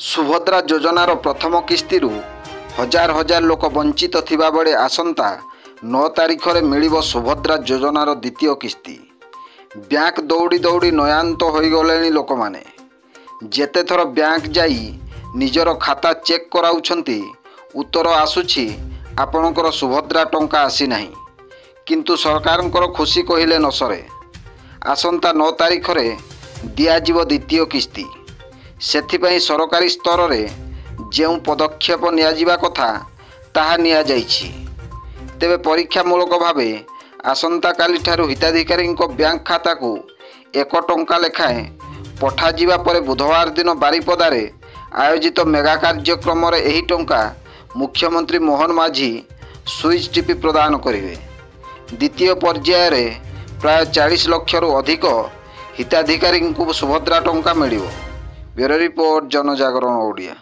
सुभद्रा योजनार प्रथम किस्ती हजार हजार लोक वंचित थिबा बेले आसंता 9 तारिख में मिलिब सुभद्रा योजनार द्वितीय किस्ती। बैंक दौड़ी दौड़ी नयांत हो गले लोक माने जेते थर बैंक जाई निजर खाता चेक कराउछंती उत्तर आसुछि आपणकर सुभद्रा टंका आसी नाही, किंतु सरकारंकर खुशी कहिले न सरे। आसंता 9 तारिख में दियाजिव द्वितीय किस्ती। सेथिपई सरकारी स्तर में जो पदक्षेप नियाजिबा कथा ताहा निया जाइछि। तेबे परीक्षामूलक भावे आसंता काली ठारू हिताधिकारी बैंक खाता को 1 टंका लेखाएं पठाजिबा परे बुधवार दिन बारिपदारे आयोजित मेगा कार्यक्रम रे एही टंका मुख्यमंत्री मोहन माझी स्विच टीपी प्रदान करिवे। द्वितीय पर्याय रे प्राय 40 लाख रु अधिक हिताधिकारी को सुभद्रा टंका मिलिबो। ब्यूरो रिपोर्ट, जनजागरण ओडिया।